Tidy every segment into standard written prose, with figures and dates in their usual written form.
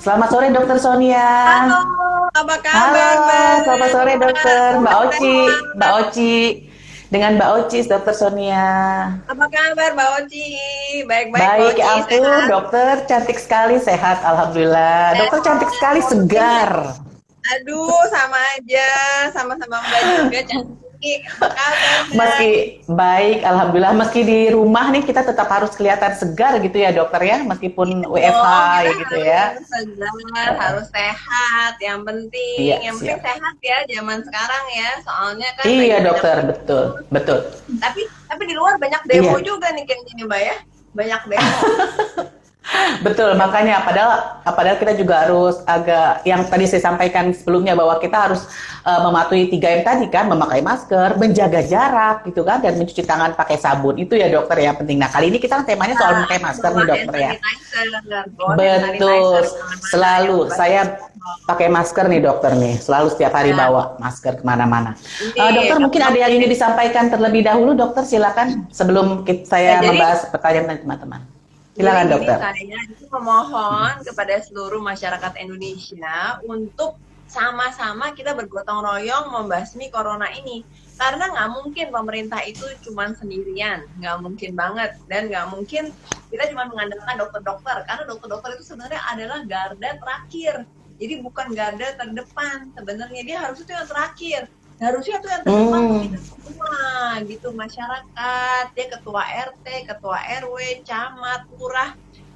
Selamat sore Dokter Sonia. Halo, apa Halo, kabar Mbak? selamat sore Dokter. Mbak Salam Oci, Mbak sehat. Oci. Dengan Mbak Oci, Dokter Sonia. Apa kabar Mbak Oci? Baik-baik Mbak Baik, ya Oci, ampun, sehat? dokter cantik sekali, sehat, alhamdulillah. Dokter cantik Sehat. sekali, Oke. segar. Aduh, sama aja. Sama-sama Mbak juga cantik. Apa kabar Mbak? Baik, alhamdulillah. Meski di rumah nih kita tetap harus kelihatan segar gitu ya dokter ya, meskipun Iya WFH dong, kita ya gitu ya. harus segar, harus sehat. Yang penting, Iya, yang penting siap. sehat ya zaman sekarang ya. Soalnya kan Iya lagi banyak dokter, betul, virus. betul. Tapi di luar banyak demo Iya, juga nih kayaknya nih Mbak ya. Banyak demo. betul, Ya, makanya padahal kita juga harus agak yang tadi saya sampaikan sebelumnya bahwa kita harus mematuhi 3M tadi kan, memakai masker, menjaga jarak gitu kan dan mencuci tangan pakai sabun. Itu ya dokter yang penting. Nah, kali ini kita temanya soal memakai masker bawa nih hand dokter ya. sanitizer, bawa hand Betul, sanitizer kemana-mana ya selalu obat. saya pakai masker nih dokter nih, selalu setiap hari Nah, bawa masker kemana-mana. ini Dokter mungkin dokter ada yang nih. ingin disampaikan terlebih dahulu dokter silakan sebelum Ya, saya jadi membahas pertanyaan dari teman-teman. jadi Silakan gini dokter. saya itu memohon kepada seluruh masyarakat Indonesia untuk sama-sama kita bergotong royong membasmi corona ini. Karena nggak mungkin pemerintah itu cuma sendirian, nggak mungkin banget. Dan nggak mungkin kita cuma mengandalkan dokter-dokter, karena dokter-dokter itu sebenarnya adalah garda terakhir. Jadi bukan garda terdepan, sebenarnya dia harus itu yang terakhir. Harusnya itu yang terdepan tuh Hmm. kita semua gitu, masyarakat, dia ketua RT, ketua RW, camat, lurah,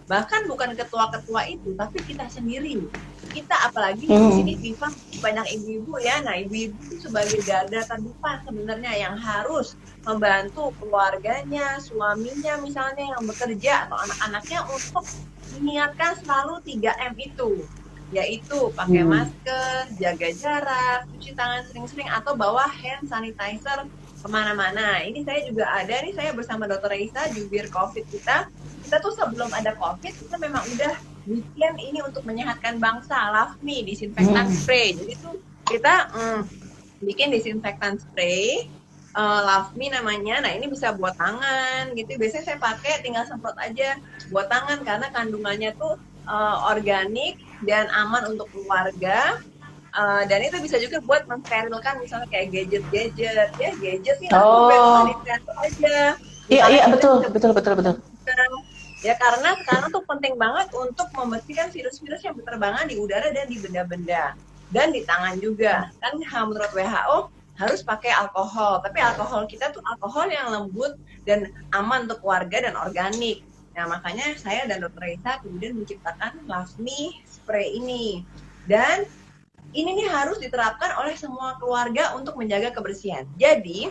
bahkan bukan ketua-ketua itu, tapi kita sendiri. Kita apalagi di sini Hmm. Viva banyak ibu-ibu ya. Nah, ibu-ibu itu sebagai garda terdepan sebenarnya yang harus membantu keluarganya, suaminya misalnya yang bekerja atau anak-anaknya untuk mengingatkan selalu 3M itu, yaitu pakai Hmm. masker, jaga jarak, cuci tangan sering-sering, atau bawa hand sanitizer kemana-mana. Ini saya juga ada nih, saya bersama Dokter Raisa, jubir COVID kita. Kita tuh sebelum ada COVID, kita memang udah bikin ini untuk menyehatkan bangsa, LAVMI, disinfektan Hmm. spray. Jadi tuh kita bikin disinfektan spray, LAVMI namanya. Nah ini bisa buat tangan gitu. Biasanya saya pakai tinggal semprot aja buat tangan karena kandungannya tuh organik dan aman untuk keluarga. Dan itu bisa juga buat mensterilkan misalnya kayak gadget-gadget ya, gadget sih nggak sampai cuma Oh, disterilkan aja. iya Misalnya iya kita betul bisa betul betul betul. bersihkan. Ya karena sekarang tuh penting banget untuk membersihkan virus-virus yang berterbangan di udara dan di benda-benda dan di tangan juga. Kan menurut WHO harus pakai alkohol, tapi alkohol kita tuh alkohol yang lembut dan aman untuk warga dan organik. Nah makanya saya dan Dokter Raisa kemudian menciptakan LAVMI spray ini. Dan ini nih harus diterapkan oleh semua keluarga untuk menjaga kebersihan. Jadi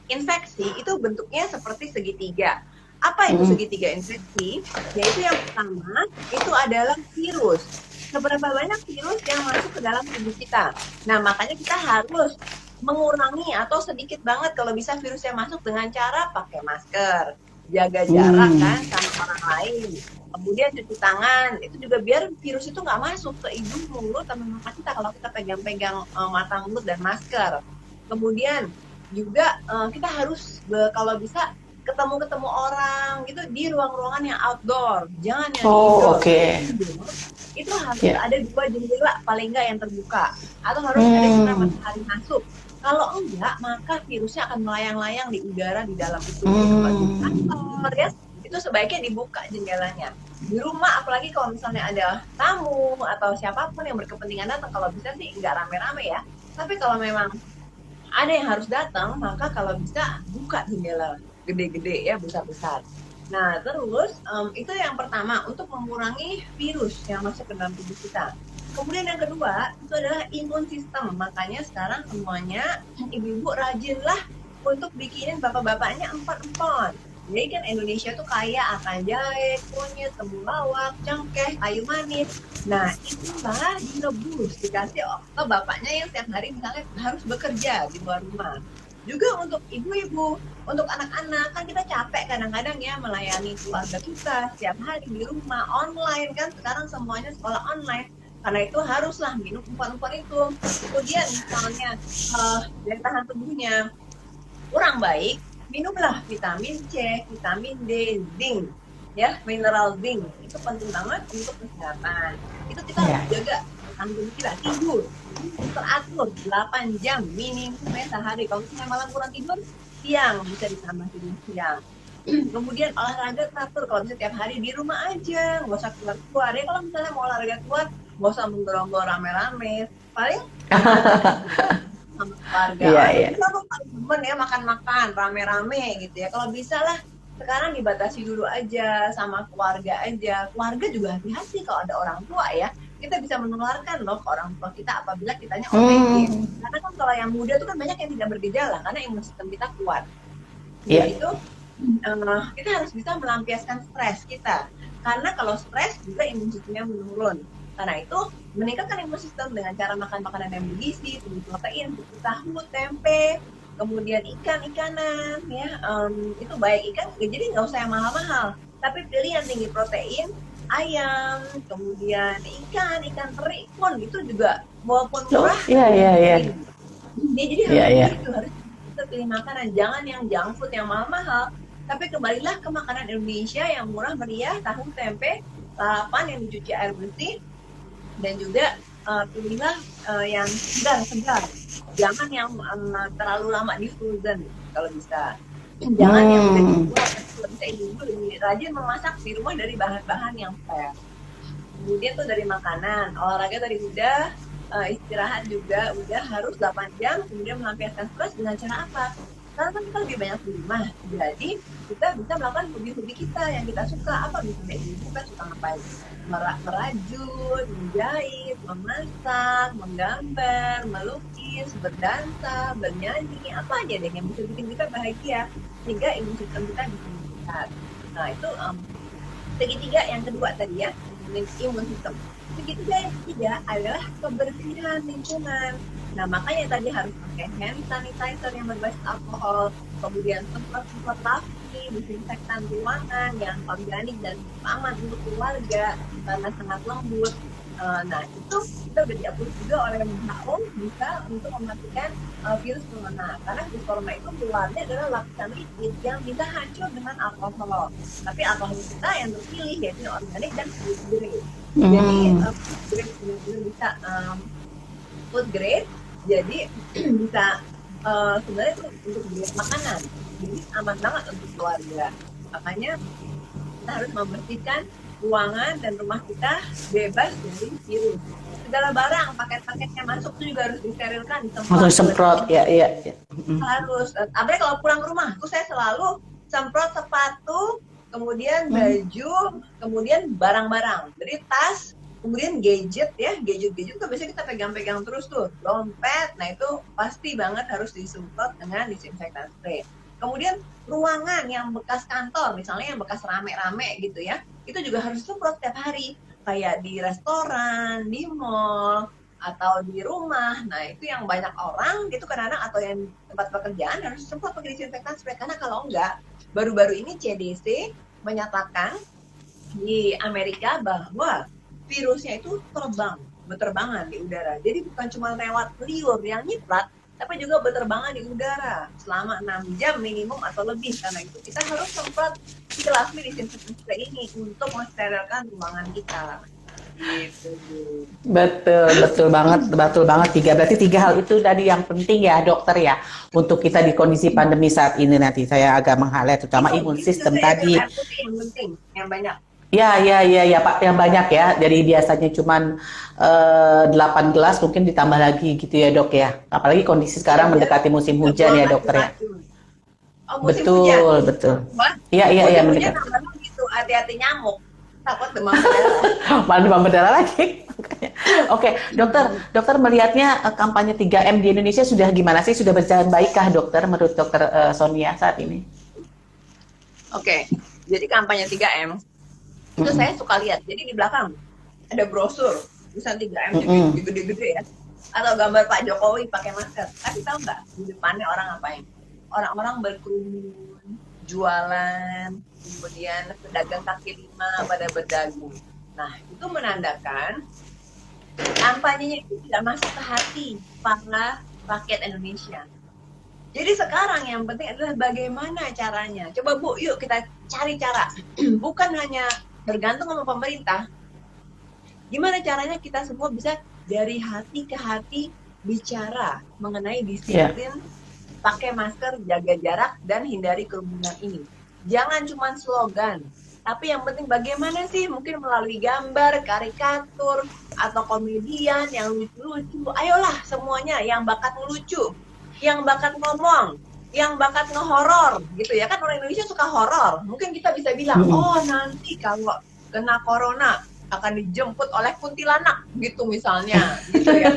infeksi itu bentuknya seperti segitiga. Apa itu Hmm. segitiga infeksi? Yaitu yang pertama itu adalah virus. Seberapa banyak virus yang masuk ke dalam tubuh kita. Nah, makanya kita harus mengurangi atau sedikit banget kalau bisa virus yang masuk dengan cara pakai masker, jaga jarak Hmm. kan sama orang lain. Kemudian cuci tangan, itu juga biar virus itu nggak masuk ke hidung, mulut, sama mata kita kalau kita pegang-pegang mata, mulut, dan masker. Kemudian juga kita harus kalau bisa ketemu-ketemu orang gitu di ruang-ruangan yang outdoor, jangan yang di Oh, indoor. oke. Indoor itu harus Ya. ada 2 jendela paling nggak yang terbuka, atau harus ada sinar Hmm. matahari masuk. Kalau enggak, maka virusnya akan melayang-layang di udara di dalam itu. Di tempat di Hmm. kantor ya, itu sebaiknya dibuka jendelanya. Di rumah, apalagi kalau misalnya ada tamu atau siapapun yang berkepentingan datang, kalau bisa sih nggak rame-rame ya. Tapi kalau memang ada yang harus datang, maka kalau bisa buka jendela gede-gede ya, besar-besar. Nah, terus itu yang pertama untuk mengurangi virus yang masuk ke dalam tubuh kita. Kemudian yang kedua itu adalah imun sistem. Makanya sekarang semuanya ibu-ibu rajinlah untuk bikinin bapak-bapaknya empon-empon. Jadi kan Indonesia tuh kaya akan jahe, kunyit, temulawak, cengkeh, kayu manis. Nah, itulah direbus, dikasih ke bapaknya yang setiap hari misalnya harus bekerja di luar rumah. Juga untuk ibu-ibu, untuk anak-anak, kan kita capek kadang-kadang ya melayani keluarga kita setiap hari di rumah, online kan sekarang semuanya sekolah online. Karena itu haruslah minum empon-empon itu. Kemudian misalnya daya tahan tubuhnya kurang baik, minumlah vitamin C, vitamin D, zinc. ya, mineral zinc itu penting banget untuk kesehatan. Itu kita Iya. harus jaga tanggung kita tidur teratur 8 jam minimum ya sehari. Kalau misalnya malam kurang tidur, siang bisa ditambah tidur siang. Kemudian olahraga teratur, kalau bisa tiap hari di rumah aja, nggak usah keluar-keluar ya. Kalau misalnya mau olahraga keluar, nggak usah menggerombol rame-rame, paling sama keluarga. Iya, Atau iya. kita tuh paling demen ya makan-makan rame-rame gitu ya. Kalau bisa lah sekarang dibatasi dulu aja sama keluarga aja. Keluarga juga hati-hati kalau ada orang tua ya. Kita bisa menularkan loh ke orang tua kita apabila kitanya OTG. Karena kan kalau yang muda tuh kan banyak yang tidak bergejala karena imun sistem kita kuat. Iya. Jadi itu kita harus bisa melampiaskan stres kita. Karena kalau stres juga imun sistemnya menurun. Karena itu meningkatkan imun sistem dengan cara makan makanan yang bergizi, tinggi protein, seperti tahu, tempe, kemudian ikan-ikanan, ya itu baik ikan. Jadi nggak usah yang mahal-mahal, tapi pilih yang tinggi protein, ayam, kemudian ikan teri pun itu juga walaupun murah. Iya, iya, iya. Jadi harus itu harus kita pilih makanan, jangan yang junk food yang mahal-mahal. Tapi kembalilah ke makanan Indonesia yang murah meriah, tahu, tempe, lalapan yang dicuci air bersih, dan juga pilihlah yang segar. Jangan yang terlalu lama di frozen kalau bisa. Jangan yang udah dibuat. Kalau bisa ibu lebih rajin memasak di rumah dari bahan-bahan yang fresh. Kemudian tuh dari makanan, olahraga tadi udah, istirahat juga udah harus 8 jam, kemudian melampiaskan stres dengan cara apa? Karena kan kita lebih banyak di rumah, jadi kita bisa melakukan hobi-hobi kita yang kita suka. Apa misalnya ibu kita suka ngapain? Merajut, menjahit, memasak, menggambar, melukis, berdansa, bernyanyi, apa aja deh yang bisa bikin kita bahagia sehingga imun sistem kita bisa meningkat. Nah itu segitiga yang kedua tadi ya, imun sistem. Segitiga yang ketiga adalah kebersihan lingkungan. Nah makanya tadi harus pakai hand sanitizer yang berbasis alkohol, kemudian semprot plastik, disinfektan ruangan yang organik dan aman untuk keluarga karena sangat lembut. Nah itu kita udah diatur juga oleh WHO bisa untuk mematikan virus corona, karena virus corona itu keluarnya adalah lapisan lipid yang bisa hancur dengan alkohol. Tapi alkohol kita yang terpilih yaitu organik dan food grade. Jadi benar-benar bisa food grade, jadi bisa sebenarnya itu untuk grade makanan, jadi aman banget untuk keluarga. Makanya kita harus membersihkan ruangan dan rumah kita bebas dari virus. Segala barang, paket-paket yang masuk itu juga harus disterilkan, Semprot, ya. Harus. Apalagi kalau pulang ke rumah, aku saya selalu semprot sepatu, kemudian baju, kemudian barang-barang. Dari tas, kemudian gadget ya, gadget tuh biasanya kita pegang-pegang terus tuh, dompet. Nah itu pasti banget harus disemprot dengan disinfektan spray. Kemudian ruangan yang bekas kantor, misalnya yang bekas rame-rame gitu ya, itu juga harus disemprot setiap hari. Kayak di restoran, di mall, atau di rumah. Nah itu yang banyak orang gitu kadang-kadang, atau yang tempat pekerjaan harus disemprot pakai disinfektan spray. Karena kalau enggak, baru-baru ini CDC menyatakan di Amerika bahwa virusnya itu berterbangan di udara. Jadi bukan cuma lewat liur yang nyiprat, tapi juga berterbangan di udara selama 6 jam minimum atau lebih. Karena itu kita harus semprot si lasmi disinfektan spray ini untuk mensterilkan ruangan kita. Gitu. Betul banget. Berarti tiga hal itu tadi yang penting ya dokter ya, untuk kita di kondisi pandemi saat ini. Nanti saya agak meng-highlight terutama imun sistem tadi. Yang penting, yang banyak. Ya Pak, yang banyak ya. Jadi biasanya cuman 8 gelas, mungkin ditambah lagi gitu ya dok ya. Apalagi kondisi sekarang mendekati musim hujan ya dokter ya. Betul. Iya mendekati. Gitu, hati-hati nyamuk. Takut demam berdarah. Malah demam berdarah lagi. Oke, dokter melihatnya kampanye 3M di Indonesia sudah gimana sih? Sudah berjalan baikkah dokter menurut dokter Sonia saat ini? Oke, jadi kampanye 3M itu saya suka lihat. Jadi di belakang ada brosur tulisan 3M gede-gede ya, atau gambar Pak Jokowi pakai masker. Tapi tahu nggak di depannya orang ngapain? Orang-orang berkerumun, jualan, kemudian pedagang kaki lima pada berdagang. Nah itu menandakan kampanyenya itu tidak masuk ke hati para rakyat Indonesia. Jadi sekarang yang penting adalah bagaimana caranya. Coba Bu, yuk kita cari cara. Bukan hanya bergantung sama pemerintah. Gimana caranya kita semua bisa dari hati ke hati bicara mengenai disiplin, pakai masker, jaga jarak, dan hindari kerumunan ini. Jangan cuma slogan, tapi yang penting bagaimana sih, mungkin melalui gambar, karikatur, atau komedian yang lucu-lucu. Ayolah semuanya yang bakat ngelucu, yang bakat ngomong, yang bakat ngehoror gitu ya, kan orang Indonesia suka horor. Mungkin kita bisa bilang, oh nanti kalau kena corona akan dijemput oleh kuntilanak gitu misalnya, gitu ya.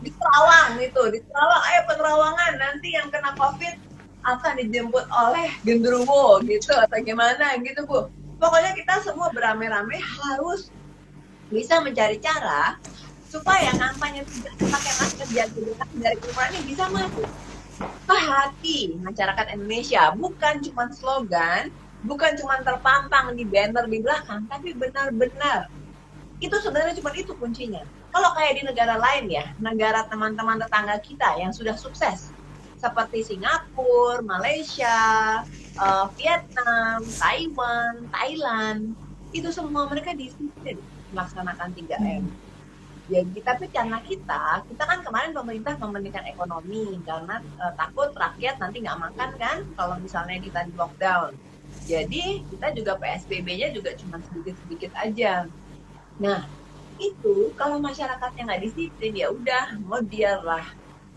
Di Terawang gitu, di Terawang, ayo penerawangan, nanti yang kena COVID akan dijemput oleh genderuwo gitu, atau gimana gitu Bu. Pokoknya kita semua beramai-ramai harus bisa mencari cara supaya kampanye tidak pakai masker jaga jarak dari kerumunan ini bisa masuk ke hati masyarakat Indonesia. Bukan cuma slogan, bukan cuma terpampang di banner di belakang, tapi benar-benar itu sebenarnya cuma itu kuncinya. Kalau kayak di negara lain ya, negara teman-teman tetangga kita yang sudah sukses, seperti Singapura, Malaysia, Vietnam, Taiwan, Thailand, itu semua mereka disiplin melaksanakan 3M. Jadi, tapi karena kita kan kemarin pemerintah mementingkan ekonomi, karena takut rakyat nanti nggak makan kan, kalau misalnya kita di lockdown. Jadi kita juga PSBB-nya juga cuma sedikit-sedikit aja. Nah, itu kalau masyarakatnya nggak disiplin ya udah, mau biarlah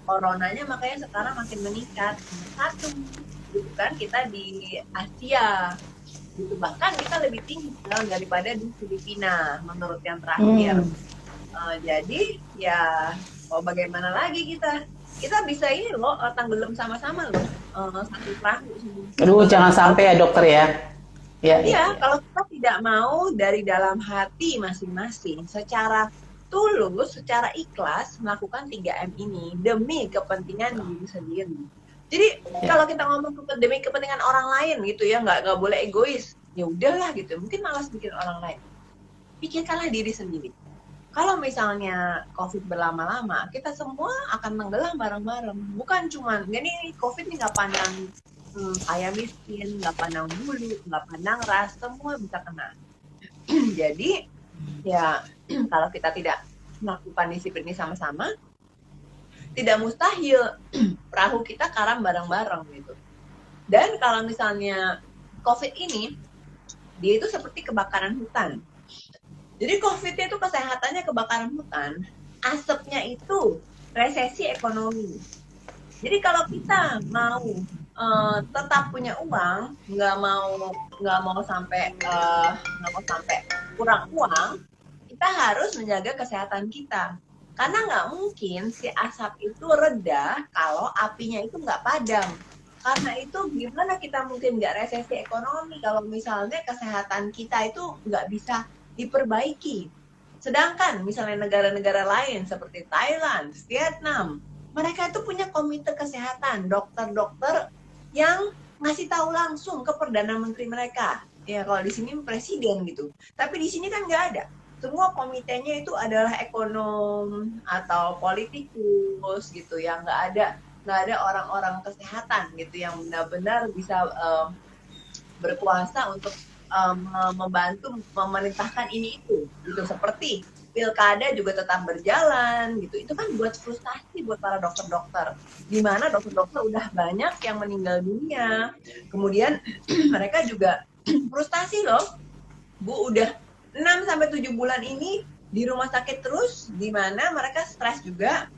coronanya, makanya sekarang makin meningkat. Satu, gitu kan, kita di Asia, gitu, bahkan kita lebih tinggi daripada di Filipina menurut yang terakhir. Jadi ya, bagaimana lagi kita bisa ini loh, tenggelam sama-sama loh, satu perahu. Aduh, jangan sampai ya dokter ya. Iya, kalau kita tidak mau dari dalam hati masing-masing secara tulus, secara ikhlas melakukan 3M ini demi kepentingan diri sendiri. Jadi kalau kita ngomong demi kepentingan orang lain gitu ya, nggak boleh egois. Ya udahlah gitu, mungkin malas bikin orang lain. Pikirkanlah diri sendiri. Kalau misalnya COVID berlama-lama, kita semua akan tenggelam bareng-bareng. Bukan cuma, ini COVID ini nggak pandang kaya miskin, nggak pandang bulu, nggak pandang ras, semua bisa kena. Jadi ya kalau kita tidak melakukan disiplin ini sama-sama, tidak mustahil perahu kita karam bareng-bareng gitu. Dan kalau misalnya COVID ini, dia itu seperti kebakaran hutan. Jadi COVID itu kesehatannya kebakaran hutan, asapnya itu resesi ekonomi. Jadi kalau kita mau tetap punya uang, nggak mau sampai kurang uang, kita harus menjaga kesehatan kita. Karena nggak mungkin si asap itu reda kalau apinya itu nggak padam. Karena itu gimana kita mungkin nggak resesi ekonomi kalau misalnya kesehatan kita itu nggak bisa diperbaiki. Sedangkan misalnya negara-negara lain seperti Thailand, Vietnam, mereka itu punya komite kesehatan, dokter-dokter yang ngasih tahu langsung ke Perdana Menteri mereka. Ya kalau di sini presiden gitu. Tapi di sini kan nggak ada. Semua komitenya itu adalah ekonom atau politikus gitu, yang nggak ada orang-orang kesehatan gitu yang benar-benar bisa berkuasa untuk membantu memerintahkan ini itu gitu. Seperti pilkada juga tetap berjalan gitu. Itu kan buat frustasi buat para dokter-dokter. Di mana dokter-dokter udah banyak yang meninggal dunia. Kemudian mereka juga frustasi loh. Bu, udah 6 sampai 7 bulan ini di rumah sakit terus, di mana mereka stres juga.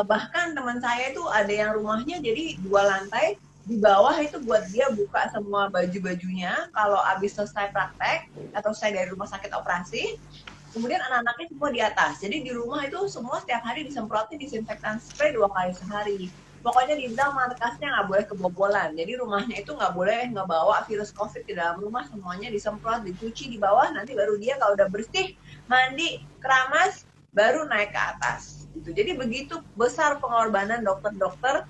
Bahkan teman saya itu ada yang rumahnya jadi 2 lantai, di bawah itu buat dia buka semua baju-bajunya kalau habis selesai praktek atau selesai dari rumah sakit operasi. Kemudian anak-anaknya semua di atas. Jadi di rumah itu semua setiap hari disemprotin disinfektan spray 2 kali sehari. Pokoknya dibilang markasnya nggak boleh kebobolan. Jadi rumahnya itu nggak boleh ngebawa virus COVID ke dalam rumah. Semuanya disemprot, dicuci di bawah. Nanti baru dia kalau udah bersih, mandi, keramas, baru naik ke atas. Gitu. Jadi begitu besar pengorbanan dokter-dokter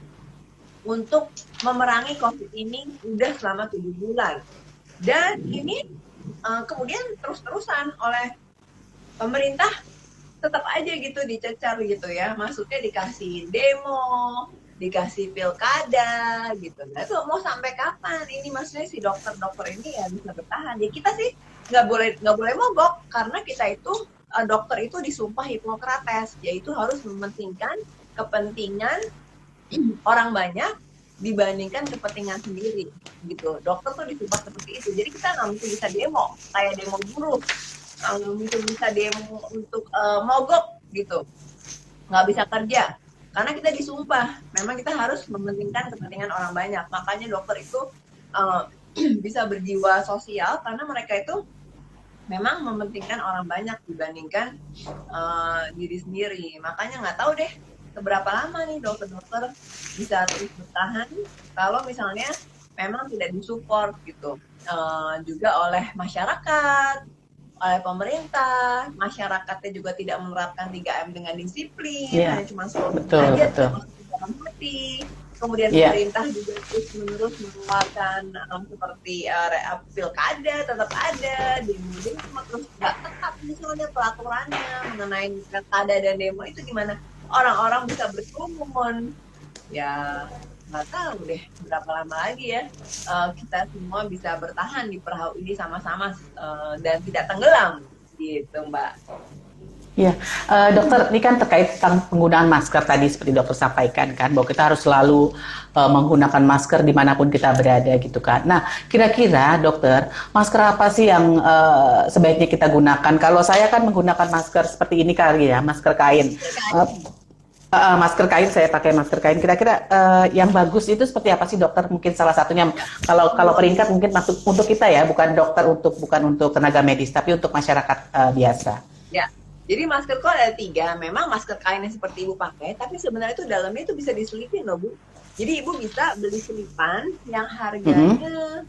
untuk memerangi COVID ini udah selama 7 bulan. Dan ini kemudian terus-terusan oleh pemerintah tetap aja gitu dicecar gitu ya. Maksudnya dikasih demo, dikasih pilkada gitu. Nah itu mau sampai kapan? Ini maksudnya si dokter-dokter ini ya bisa bertahan. Jadi kita sih nggak boleh mogok karena kita itu dokter itu disumpah Hipokrates, yaitu harus mementingkan kepentingan orang banyak dibandingkan kepentingan sendiri gitu. Dokter tuh disumpah seperti itu. Jadi kita nggak mungkin bisa demo kayak demo buruh, nggak mungkin bisa demo untuk mogok gitu, nggak bisa kerja karena kita disumpah. Memang kita harus mementingkan kepentingan orang banyak. Makanya dokter itu bisa berjiwa sosial karena mereka itu memang mementingkan orang banyak dibandingkan diri sendiri. Makanya nggak tahu deh seberapa lama nih dokter-dokter bisa terus bertahan kalau misalnya memang tidak disupport gitu juga oleh masyarakat, oleh pemerintah. Masyarakatnya juga tidak menerapkan 3M dengan disiplin, hanya cuma slogan aja termasuk dalam hati. Kemudian pemerintah juga terus-menerus mengeluarkan seperti pilkada tetap ada, demo terus nggak tetap misalnya peraturannya mengenai pilkada dan demo itu gimana orang-orang bisa berkerumun. Ya nggak tahu deh berapa lama lagi ya kita semua bisa bertahan di perahu ini sama-sama dan tidak tenggelam gitu Mbak. Ya, dokter, ini kan terkait tentang penggunaan masker tadi seperti dokter sampaikan kan, bahwa kita harus selalu menggunakan masker dimanapun kita berada gitu kan. Nah, kira-kira dokter, masker apa sih yang sebaiknya kita gunakan? Kalau saya kan menggunakan masker seperti ini kali ya, masker kain. Masker kain, saya pakai masker kain. Kira-kira yang bagus itu seperti apa sih dokter? Mungkin salah satunya, kalau peringkat mungkin masuk untuk kita ya, bukan dokter bukan untuk tenaga medis, tapi untuk masyarakat biasa. Ya. Jadi masker kok ada 3, memang masker kain yang seperti Ibu pakai, tapi sebenarnya itu dalamnya itu bisa diselipin loh Bu. Jadi Ibu bisa beli selipan yang harganya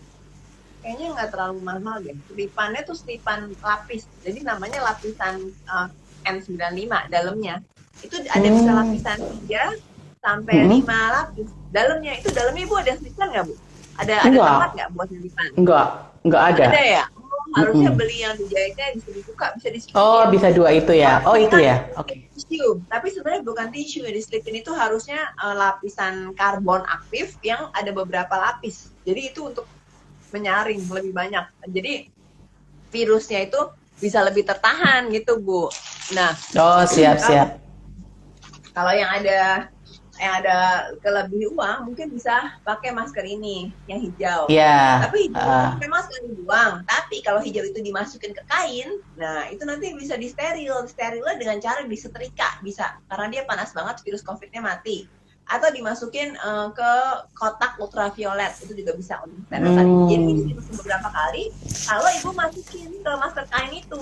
kayaknya nggak terlalu mahal deh. Selipannya tuh selipan lapis, jadi namanya lapisan N95 dalamnya. Itu ada bisa lapisan 3 sampai 5 lapis. Dalamnya Ibu ada selipan nggak Bu? Ada tempat nggak buat selipan? Enggak ada. Ada ya? Harusnya beli yang dijahitnya bisa dibuka, bisa diselipin. Oh, bisa 2 itu ya. Oh, itu ya. Oke. Tisu, tapi sebenarnya bukan tisu. Diselipin itu harusnya lapisan karbon aktif yang ada beberapa lapis. Jadi itu untuk menyaring lebih banyak. Jadi virusnya itu bisa lebih tertahan gitu, Bu. Nah, siap. Kalau yang ada kelebih uang mungkin bisa pakai masker ini yang hijau. Tapi hijau pakai masker dibuang. Tapi kalau hijau itu dimasukin ke kain, nah itu nanti bisa disterilnya dengan cara disetrika bisa, karena dia panas banget, virus COVID-nya mati. Atau dimasukin ke kotak ultraviolet, itu juga bisa untuk steril tadi. Jadi dimasuk beberapa kali. Kalau Ibu masukin ke masker kain itu,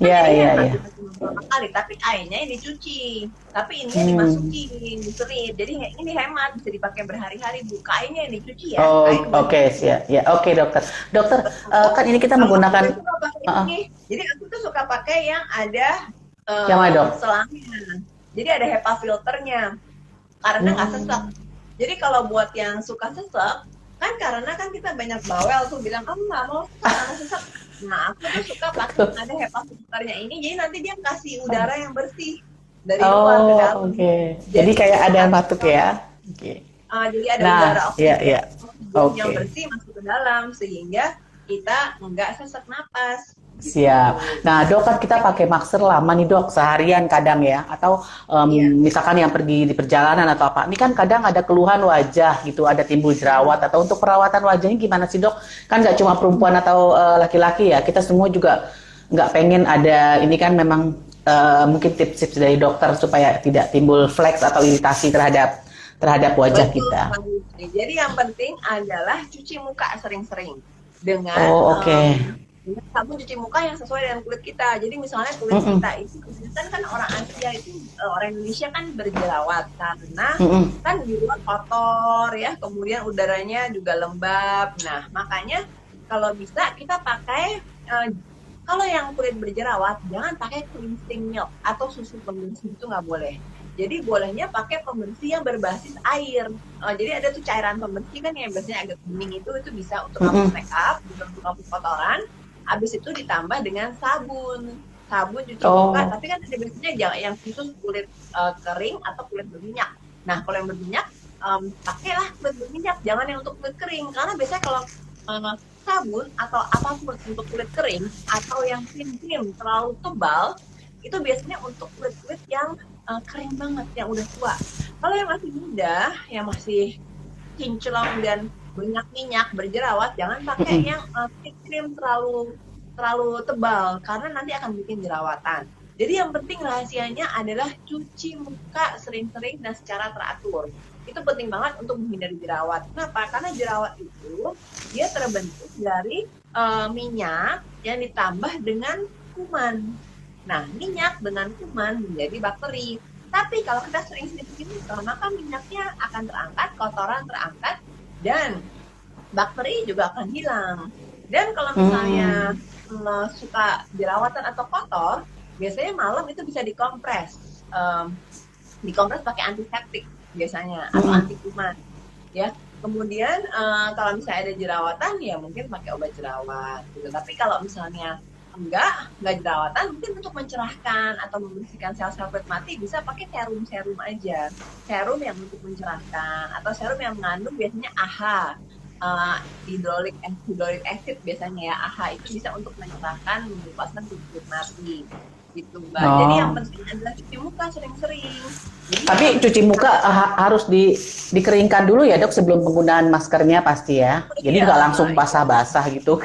Iya. Beberapa kali, tapi kainnya yang dicuci, tapi ini dimasukin, diselip. Jadi ini hemat, bisa dipakai berhari-hari Bu. Kainnya yang dicuci ya. Oke, siap. Ya, oke dokter. Dokter, kan ini kita menggunakan. Jadi aku tuh suka pakai yang ada selangnya. Jadi ada HEPA filternya, karena nggak sesek. Jadi kalau buat yang suka sesek, kan karena kan kita banyak bawel tuh bilang kamu nggak mau sesek. Nah, aku tuh suka pakai ada HEPA filternya ini, jadi nanti dia kasih udara yang bersih dari luar ke dalam. Jadi kayak ada batuk ya. Jadi ada udara oksigen yang Oke. bersih masuk ke dalam sehingga kita nggak sesak napas. Siap. Nah, dok, kan kita pakai masker lama nih dok, seharian kadang ya, atau misalkan yang pergi di perjalanan atau apa. Ini kan kadang ada keluhan wajah gitu, ada timbul jerawat, atau untuk perawatan wajahnya gimana sih dok? Kan nggak cuma perempuan atau laki-laki ya, kita semua juga nggak pengen ada, ini kan memang mungkin tips-tips dari dokter supaya tidak timbul fleks atau iritasi terhadap wajah kita. Jadi yang penting adalah cuci muka sering-sering dengan dengan sabun cuci muka yang sesuai dengan kulit kita. Jadi misalnya kulit kita itu kan orang Asia itu orang Indonesia kan berjerawat karena kan di luar kotor ya, kemudian udaranya juga lembab. Nah makanya kalau bisa kita pakai kalau yang kulit berjerawat jangan pakai cleansing milk atau susu pembersih, itu nggak boleh. Jadi bolehnya pakai pembersih yang berbasis air. Jadi ada tuh cairan pembersih kan yang biasanya agak bening itu bisa untuk hapus make up, untuk hapus kotoran. Habis itu ditambah dengan sabun cuci muka, tapi kan ada biasanya yang khusus kulit kering atau kulit berminyak. Nah kalau yang berminyak pakailah kulit berminyak, jangan yang untuk kulit kering. Karena biasanya kalau sabun atau apapun untuk kulit kering atau yang krim-krim terlalu tebal, itu biasanya untuk kulit-kulit yang kering banget, yang udah tua. Kalau yang masih muda, yang masih kinclong dan banyak minyak, berjerawat, jangan pakai yang krim terlalu tebal karena nanti akan bikin jerawatan. Jadi yang penting rahasianya adalah cuci muka sering-sering dan secara teratur. Itu penting banget untuk menghindari jerawat. Kenapa? Karena jerawat itu dia terbentuk dari minyak yang ditambah dengan kuman. Nah, minyak dengan kuman menjadi bakteri. Tapi kalau kita sering-sering begini, maka minyaknya akan terangkat, kotoran terangkat, dan bakteri juga akan hilang. Dan kalau misalnya suka jerawatan atau kotor, biasanya malam itu bisa dikompres. Dikompres pakai antiseptik biasanya, atau anti kuman. Ya. Kemudian kalau misalnya ada jerawatan, ya mungkin pakai obat jerawat. Gitu. Tapi kalau misalnya enggak jerawatan, mungkin untuk mencerahkan atau membersihkan sel-sel kulit mati bisa pakai serum aja, serum yang untuk mencerahkan atau serum yang mengandung biasanya AHA, hydrochloric acid biasanya ya. AHA itu bisa untuk mencerahkan, membebaskan kulit mati gitu Mbak. Jadi yang penting adalah cuci muka sering-sering. Tapi cuci muka harus dikeringkan dulu ya Dok sebelum penggunaan maskernya pasti ya. Jadi nggak langsung basah-basah gitu.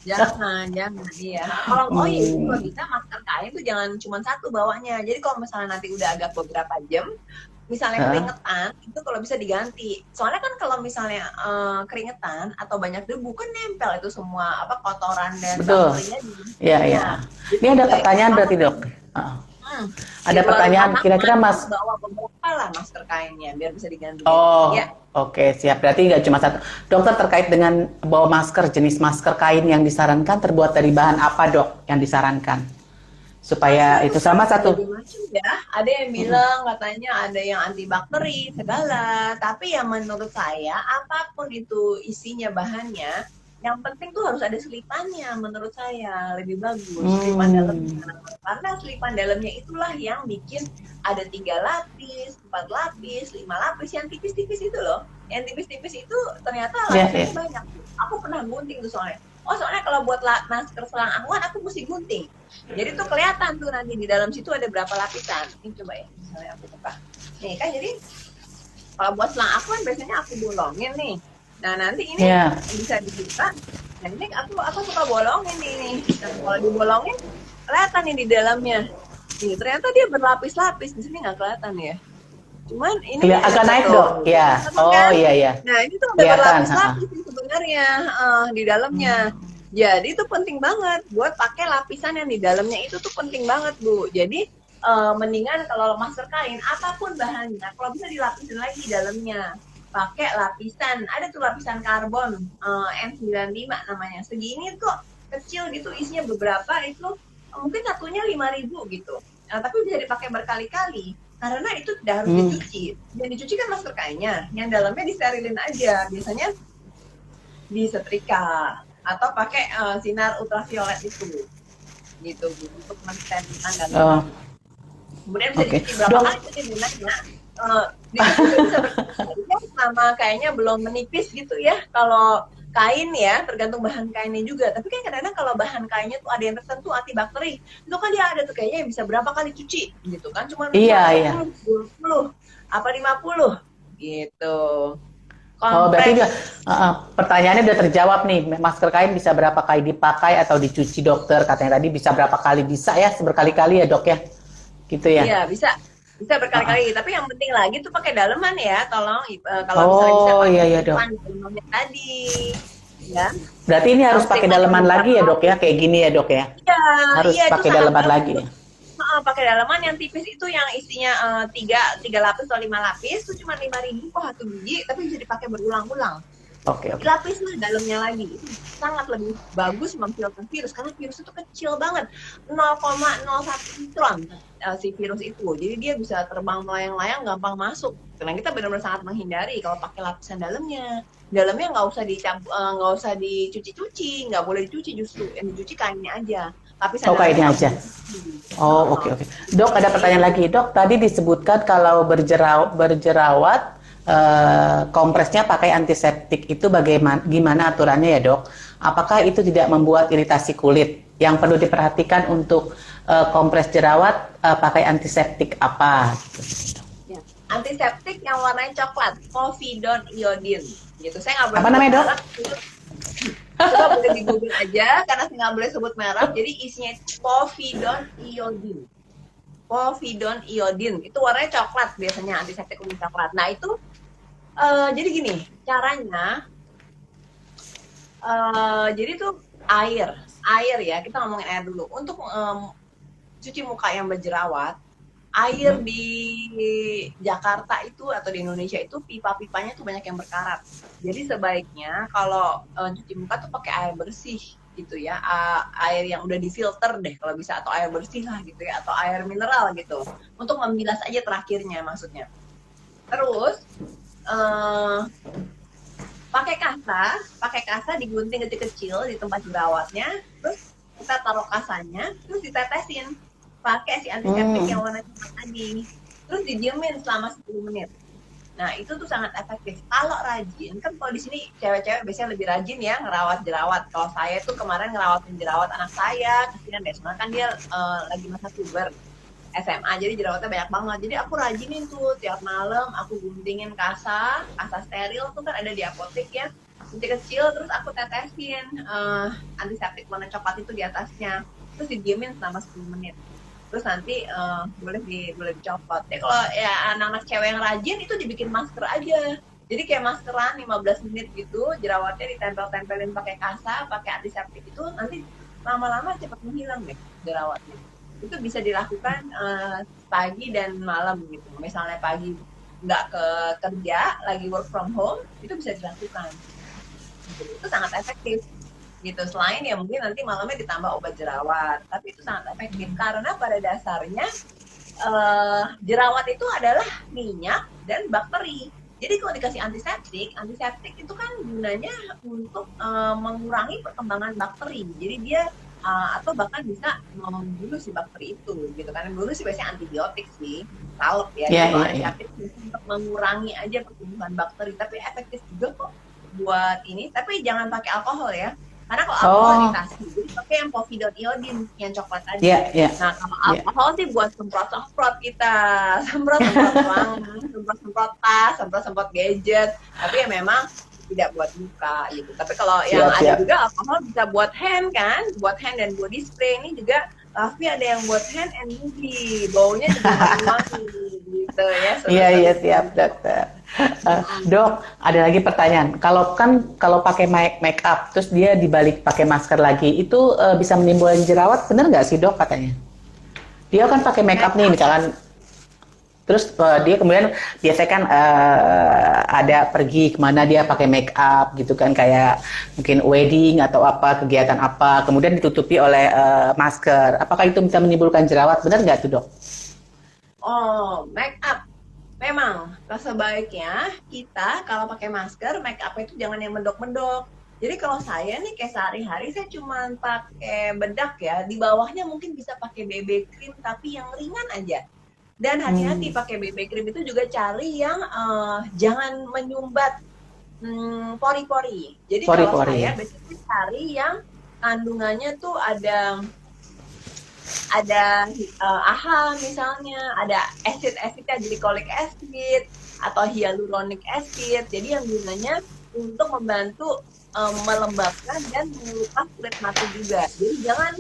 Jangan, iya. Kalau kalau bisa masker kain itu jangan cuma satu bawahnya. Jadi kalau misalnya nanti udah agak beberapa jam, misalnya keringetan, itu kalau bisa diganti. Soalnya kan kalau misalnya keringetan atau banyak debu kan nempel itu semua kotoran dan bakterinya. Iya. Ini ada pertanyaan berarti Dok. Ada pertanyaan kira-kira Mas bawa beberapa lah masker kainnya biar bisa diganti. Ya. Oke, siap. Berarti nggak cuma satu. Dokter, terkait dengan bawa masker, jenis masker kain yang disarankan terbuat dari bahan apa Dok yang disarankan? Supaya itu sama satu. Ya, ada yang bilang katanya ada yang antibakteri segala, tapi yang menurut saya apapun itu isinya bahannya, yang penting tuh harus ada selipannya. Menurut saya lebih bagus selipan dalamnya, karena selipan dalamnya itulah yang bikin ada 3 lapis, 4 lapis, 5 lapis, yang tipis-tipis itu loh. Yang tipis-tipis itu ternyata lapisnya banyak. Aku pernah gunting tuh soalnya. Soalnya kalau buat masker selang akuan aku mesti gunting. Jadi tuh kelihatan tuh nanti di dalam situ ada berapa lapisan. Ini coba ya, misalnya aku buka. Nih kan jadi kalau buat selang akuan biasanya aku bolongin nih. Nah nanti ini bisa dibuka. Nah ini aku suka bolongin nih. Nah, kalau dibolongin kelihatan nih di dalamnya. Nih ternyata dia berlapis-lapis. Di sini nggak kelihatan ya. Cuman ini agak naik Dok. Ya. Kan? Iya. Nah ini tuh udah berlapis-lapis sebenarnya di dalamnya. Jadi itu penting banget buat pakai lapisan yang di dalamnya itu tuh penting banget Bu. Jadi mendingan kalau masker kain apapun bahannya, kalau bisa dilapisin lagi di dalamnya. Pakai lapisan, ada tuh lapisan karbon N95 namanya. Segini kok kecil gitu, isinya beberapa itu mungkin satunya 5.000 gitu. Nah, tapi bisa dipakai berkali-kali karena itu udah harus dicuci. Dan dicuci kan masker kainnya, yang dalamnya disterilin aja. Biasanya disetrika atau pakai sinar ultraviolet itu gitu untuk mensterilkan dalamnya. Kemudian bisa dicuci berapa kali itu dinanya. Bisa sama kayaknya belum menipis gitu ya kalau kain ya, tergantung bahan kainnya juga. Tapi kan kadang-kadang kalau bahan kainnya tuh ada yang tertentu antibakteri, itu kan dia ada tuh kayaknya yang bisa berapa kali cuci gitu kan, cuma 20, 20 apa 50 gitu. Berarti pertanyaannya udah terjawab nih, masker kain bisa berapa kali dipakai atau dicuci Dokter, katanya tadi bisa berapa kali, bisa ya berkali-kali ya Dok ya, gitu ya? Iya bisa berkali-kali, tapi yang penting lagi tuh pakai daleman ya, tolong kalau misalnya bisa pakai dalemannya tadi, ya. Berarti ini harus pakai daleman lagi ya Dok ya, kayak gini ya Dok ya? Iya. Harus pakai daleman lagi. Pakai daleman yang tipis itu yang isinya 3 lapis atau 5 lapis itu cuma 5.000 kok 1 biji, tapi bisa dipakai berulang-ulang. Oke. Lapis lah dalamnya lagi, itu sangat lebih bagus memfilter virus karena virus itu kecil banget, 0,01 mikron si virus itu, jadi dia bisa terbang melayang-layang gampang masuk. Karena kita benar-benar sangat menghindari kalau pakai lapisan dalamnya nggak usah dicuci-cuci, nggak boleh dicuci, justru yang dicuci kainnya aja. Kainnya aja. Oke. Dok, ada pertanyaan lagi Dok. Tadi disebutkan kalau berjerawat kompresnya pakai antiseptik itu gimana aturannya ya dok? Apakah itu tidak membuat iritasi kulit? Yang perlu diperhatikan untuk kompres jerawat pakai antiseptik apa? Gitu. Ya. Antiseptik yang warnanya coklat, povidone iodine. Gitu. Saya nggak boleh Apa namanya dok? Coba boleh di Google aja, karena saya nggak boleh sebut merek. Jadi isinya povidone iodine. Povidone iodine itu warnanya coklat biasanya, antiseptik kuning coklat. Nah itu jadi gini caranya, jadi tuh air ya, kita ngomongin air dulu. Untuk cuci muka yang berjerawat, air di Jakarta itu atau di Indonesia itu pipa-pipanya tuh banyak yang berkarat. Jadi sebaiknya kalau cuci muka tuh pakai air bersih gitu ya, air yang udah difilter deh kalau bisa, atau air bersih lah gitu ya, atau air mineral gitu, untuk membilas aja terakhirnya maksudnya. Terus pakai kasa digunting kecil-kecil di tempat jerawatnya, terus kita taruh kasanya, terus ditetesin pakai si antiseptik yang warna coklat tadi, terus didiemin selama 10 menit. Nah itu tuh sangat efektif. Kalau rajin, kan kalau di sini cewek-cewek biasanya lebih rajin ya ngerawat jerawat. Kalau saya tuh kemarin ngerawatin jerawat anak saya, kasihan deh, soalnya kan dia lagi masa puber SMA, jadi jerawatnya banyak banget. Jadi aku rajinin tuh tiap malam, aku guntingin kasa steril tuh kan ada di apotek ya, kecil-kecil, terus aku tetesin antiseptik warna coklat itu di atasnya, terus didiemin selama 10 menit. Terus nanti boleh dicopot. Jadi kalau ya anak-anak cewek yang rajin itu dibikin masker aja. Jadi kayak maskeran 15 menit gitu, jerawatnya ditempel-tempelin pakai kasa, pakai antiseptik itu, nanti lama-lama cepat menghilang deh jerawatnya. Itu bisa dilakukan pagi dan malam gitu. Misalnya pagi nggak ke kerja, lagi work from home, itu bisa dilakukan. Itu sangat efektif gitu. Selain ya mungkin nanti malamnya ditambah obat jerawat, tapi itu sangat efektif karena pada dasarnya jerawat itu adalah minyak dan bakteri. Jadi kalau dikasih antiseptik itu kan gunanya untuk mengurangi perkembangan bakteri. Jadi dia atau bahkan bisa membunuh si bakteri itu gitu kan. Membunuh sih biasanya antibiotik sih, tahu ya. Antiseptik untuk mengurangi aja pertumbuhan bakteri, tapi efektif juga kok buat ini. Tapi jangan pakai alkohol ya, karena kalau alkohol iritasi, jadi pakai yang povidone iodine yang coklat tadi. Nah kalau alkohol sih buat semprot kita, semprot tas, semprot gadget, tapi ya memang tidak buat muka gitu. Tapi kalau yang ada juga alkohol bisa buat hand kan, buat hand dan body spray. Ini juga tapi ada yang buat hand and body, baunya juga wangi gitu ya. Iya siap dokter. Dok, ada lagi pertanyaan. Kalau pakai make up terus dia dibalik pakai masker lagi, itu bisa menimbulkan jerawat, benar nggak sih dok katanya? Dia kan pakai make up nih misalkan. Terus dia kemudian biasanya kan ada pergi kemana dia pakai make up gitu kan, kayak mungkin wedding atau apa, kegiatan apa, kemudian ditutupi oleh masker. Apakah itu bisa menimbulkan jerawat? Benar nggak tuh dok? Oh, make up. Memang sebaiknya kita kalau pakai masker, make up itu jangan yang mendok-mendok. Jadi kalau saya nih kayak sehari-hari saya cuma pakai bedak ya, di bawahnya mungkin bisa pakai BB cream tapi yang ringan aja. Dan hati-hati pakai BB cream itu juga cari yang jangan menyumbat pori-pori. Jadi kalau saya biasanya cari yang kandungannya tuh ada AHA misalnya, ada acid-acidnya, glycolic acid atau hyaluronic acid. Jadi yang gunanya untuk membantu melembabkan dan mengelupas kulit mata juga. Jadi jangan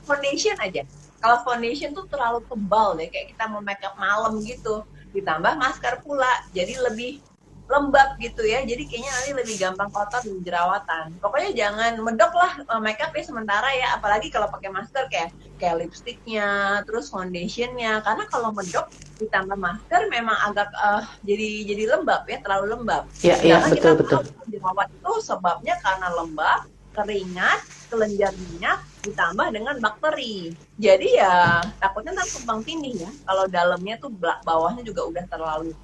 foundation aja. Kalau foundation tuh terlalu tebal deh, kayak kita mau makeup malam gitu, ditambah masker pula, jadi lebih lembab gitu ya. Jadi kayaknya nanti lebih gampang kotor dan jerawatan. Pokoknya jangan medok lah makeup ya sementara ya, apalagi kalau pakai masker kayak lipstiknya, terus foundationnya. Karena kalau medok ditambah masker memang agak jadi lembab ya, terlalu lembab. Iya betul. Jerawat itu sebabnya karena lembab, keringat, kelenjar minyak ditambah dengan bakteri. Jadi ya takutnya ntar tumpang tindih ya. Kalau dalamnya tuh bawahnya juga udah terlalu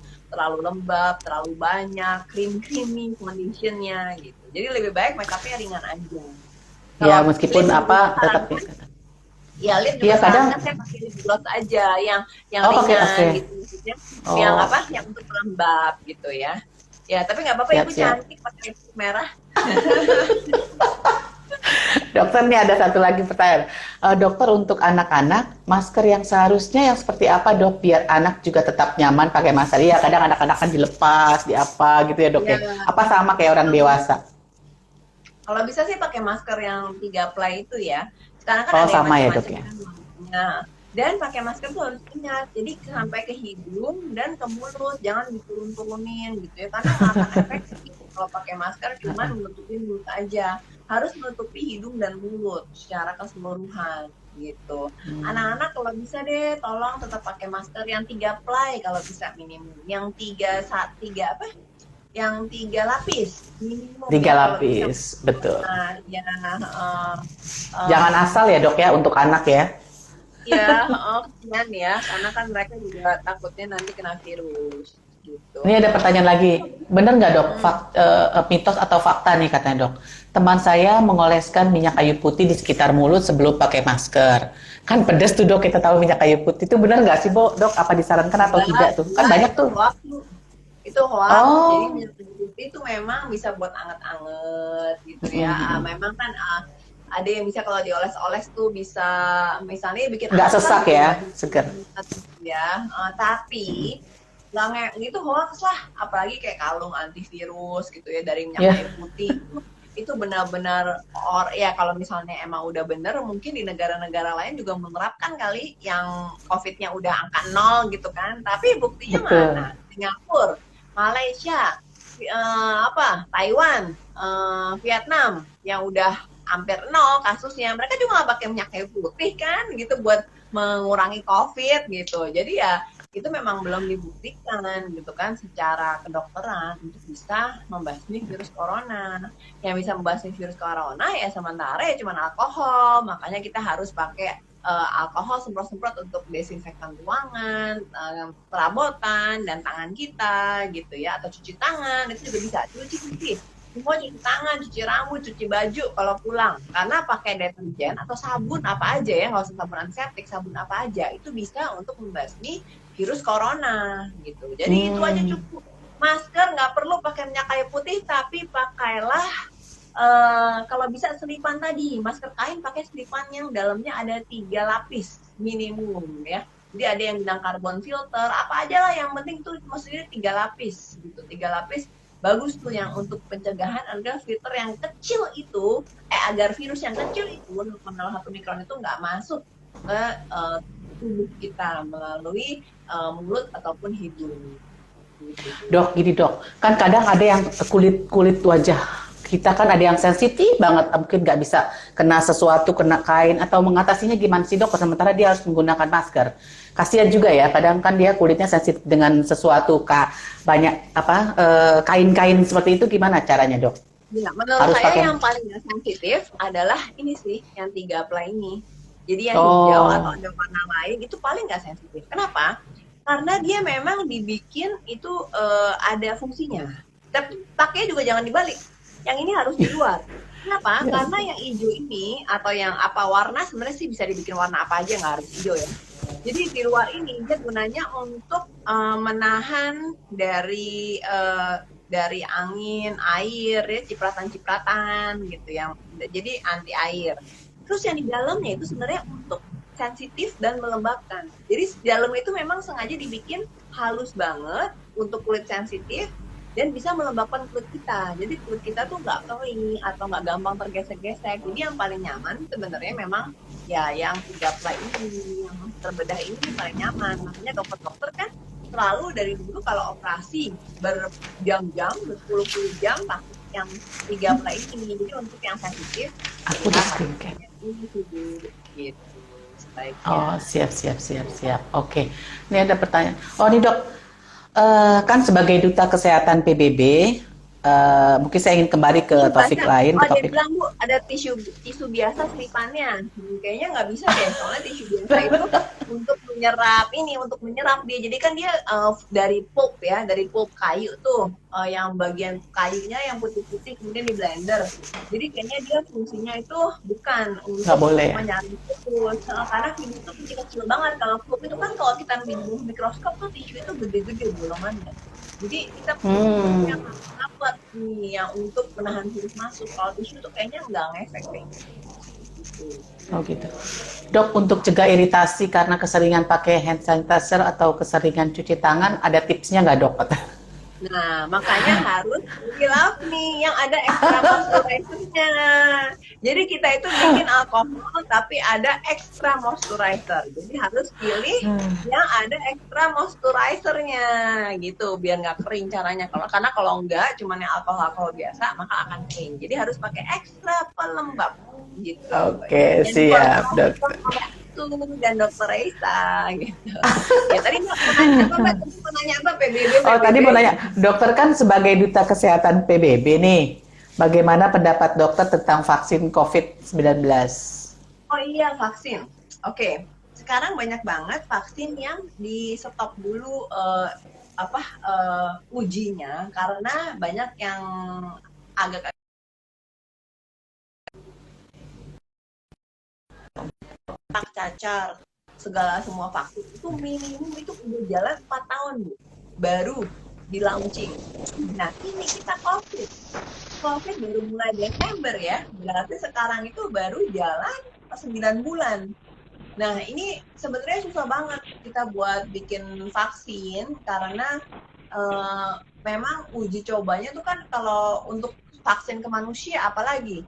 lembab, terlalu banyak creamy foundationnya gitu. Jadi lebih baik make upnya ringan aja. Ya meskipun apa tetap Ya, lip Iya juga kadang. kan saya pakai lip gloss aja yang Oh, pakai ringan oke. gitu maksudnya, yang Oh, apa? Yang untuk pelembab gitu ya. Ya, tapi nggak apa-apa, siap ibu siap. cantik pakai lipstick merah. Dokter nih ada satu lagi pertanyaan. Dokter untuk anak-anak, masker yang seharusnya yang seperti apa dok? Biar anak juga tetap nyaman pakai masker. Iya, kadang anak-anak kan dilepas, di apa gitu ya dok Ya, ya. Apa sama kayak orang dewasa? kalau bisa sih pakai masker yang 3 ply itu ya. Sekarang kan Oh, ada yang sama ya dok macam-macam ya. kan warnanya. Dan pakai masker tuh harus ingat, jadi sampai ke hidung dan ke mulut, jangan diturun-turunin gitu ya, karena nggak akan efektif kalau pakai masker cuma menutupi mulut aja. Harus menutupi hidung dan mulut secara keseluruhan gitu. Anak-anak kalau bisa deh, tolong tetap pakai masker yang 3 ply kalau bisa minimum. Yang tiga apa? Yang 3 lapis minimum Tiga ya kalau bisa. lapis, betul. Nah, ya, Jangan asal ya dok ya untuk anak ya. ya, kesian ya, karena kan mereka juga takutnya nanti kena virus gitu. Ini ada pertanyaan lagi. Bener nggak dok, mitos atau fakta nih katanya dok. Teman saya mengoleskan minyak kayu putih di sekitar mulut sebelum pakai masker. Kan pedes tuh dok, kita tahu minyak kayu putih itu bener nggak sih dok? Apa disarankan atau tidak tuh? Kan banyak Itu tuh. hoax, itu hoax. Jadi Oh, minyak kayu putih itu memang bisa buat anget-anget gitu ya. Memang kan ada yang bisa kalau dioles-oles tuh bisa misalnya bikin nggak asam sesak gitu ya, seger. ya. Tapi nggak itu hoax lah, apalagi kayak kalung antivirus gitu ya dari minyak Ya, kayu putih itu benar-benar ya kalau misalnya emang udah bener mungkin di negara-negara lain juga menerapkan kali yang COVID-nya udah angka 0 gitu kan, tapi buktinya mana? betul. Singapura, Malaysia, Taiwan, Vietnam yang udah hampir 0 kasusnya, mereka juga nggak pakai minyak kayu putih kan gitu buat mengurangi COVID gitu. Jadi ya itu memang belum dibuktikan gitu kan secara kedokteran untuk bisa membasmi virus corona. Yang bisa membasmi virus corona ya sementara ya cuma alkohol, makanya kita harus pakai alkohol semprot-semprot untuk desinfektan ruangan, perabotan dan tangan kita gitu ya, atau cuci tangan itu juga bisa, cuci semua, cuci tangan, cuci rambut, cuci baju kalau pulang, karena pakai deterjen atau sabun apa aja ya, nggak usah sabun antiseptik, sabun apa aja itu bisa untuk membasmi virus corona gitu. Jadi itu aja cukup. Masker nggak perlu pakai minyak kayu putih, tapi pakailah kalau bisa selipan tadi, masker kain pakai selipan yang dalamnya ada 3 lapis minimum ya. Jadi ada yang bilang carbon filter, apa aja lah, yang penting tuh maksudnya 3 lapis gitu, 3 lapis bagus tuh yang untuk pencegahan agar filter yang kecil itu, agar virus yang kecil itu 0,1 mikron itu nggak masuk ke tubuh kita melalui mulut ataupun hidung. Gitu. Dok, gini dok, kan kadang ada yang kulit wajah kita kan ada yang sensitif banget, mungkin nggak bisa kena sesuatu, kena kain, atau mengatasinya gimana sih dok? Sementara dia harus menggunakan masker. Kasihan juga ya, kadang kan dia kulitnya sensitif dengan sesuatu, banyak kain-kain seperti itu, gimana caranya dok? Ya, menurut Harus saya pakai. yang paling gak sensitif adalah ini sih, yang 3 ply ini. Jadi yang hijau atau ada warna lain itu paling gak sensitif. Kenapa? Karena dia memang dibikin itu ada fungsinya. Tapi pakai juga jangan dibalik. Yang ini harus di luar. Kenapa? Karena yang hijau ini atau yang warna sebenarnya sih bisa dibikin warna apa aja, nggak harus hijau ya. Jadi di luar ini dia gunanya untuk menahan dari angin, air, ya, cipratan-cipratan gitu yang jadi anti air. Terus yang di dalamnya itu sebenarnya untuk sensitif dan melembabkan. Jadi di dalam itu memang sengaja dibikin halus banget untuk kulit sensitif dan bisa melembabkan kulit kita. Jadi kulit kita tuh nggak kering atau nggak gampang tergesek-gesek. Jadi yang paling nyaman sebenarnya memang ya yang 3 ply ini, yang terbedah ini paling nyaman. Makanya dokter-dokter kan selalu dari dulu kalau operasi berjam-jam, berpuluh-puluh jam pakai yang 3 ply ini. Jadi untuk yang sensitif, Aku di skincare. ini gitu sebaiknya. Oh, siap. Oke. Ini ada pertanyaan. Oh, nih dok, kan sebagai duta kesehatan PBB, mungkin saya ingin kembali ke topik Banyak. lain, Oh, ke dia topik. bilang Bu, ada tisu tisu biasa selipannya. Kayaknya nggak bisa deh, soalnya tisu biasa itu untuk menyerap dia. Jadi kan dia dari pulp ya, dari pulp kayu tuh, yang bagian kayunya yang putih-putih kemudian di blender. Jadi kayaknya dia fungsinya itu bukan Nggak untuk boleh ya? menyaring tikus, karena tisu itu kecil-kecil banget. Kalau pulp itu kan kalau kita di bawah mikroskop tuh tisu itu gede-gede bolongannya. Jadi kita perlu tisu yang Hmm, rapat nih yang untuk menahan virus masuk. Kalau tisu itu kayaknya nggak ngefek deh. Gitu. oh gitu. Dok, untuk cegah iritasi karena keseringan pakai hand sanitizer atau keseringan cuci tangan, ada tipsnya nggak dok? Nah, makanya harus hilaf nih yang ada extra moisturizer-nya. Jadi kita itu bikin alkohol tapi ada extra moisturizer. Jadi harus pilih yang ada extra moisturizer-nya gitu biar nggak kering caranya. Karena kalau enggak cuman yang alkohol biasa maka akan kering. Jadi harus pakai extra pelembab gitu. Oke, Yang siap dok. dikontrol oleh itu dan dokter Raisa gitu. Ya tadi mau nanya apa Mbak? Tadi mau nanya apa PBB Oh, tadi PBB? mau nanya, dokter kan sebagai duta kesehatan PBB nih, bagaimana pendapat dokter tentang vaksin COVID-19? Oh iya, vaksin. Oke, sekarang banyak banget vaksin yang di stop dulu ujinya karena banyak yang agak cacar. Segala semua vaksin itu minimum itu udah jalan 4 tahun, Bu. Baru di launching. Nah, ini kita COVID. COVID baru mulai Desember ya. Berarti sekarang itu baru jalan 9 bulan. Nah, ini sebenarnya susah banget kita buat bikin vaksin karena memang uji cobanya tuh kan kalau untuk vaksin ke manusia apalagi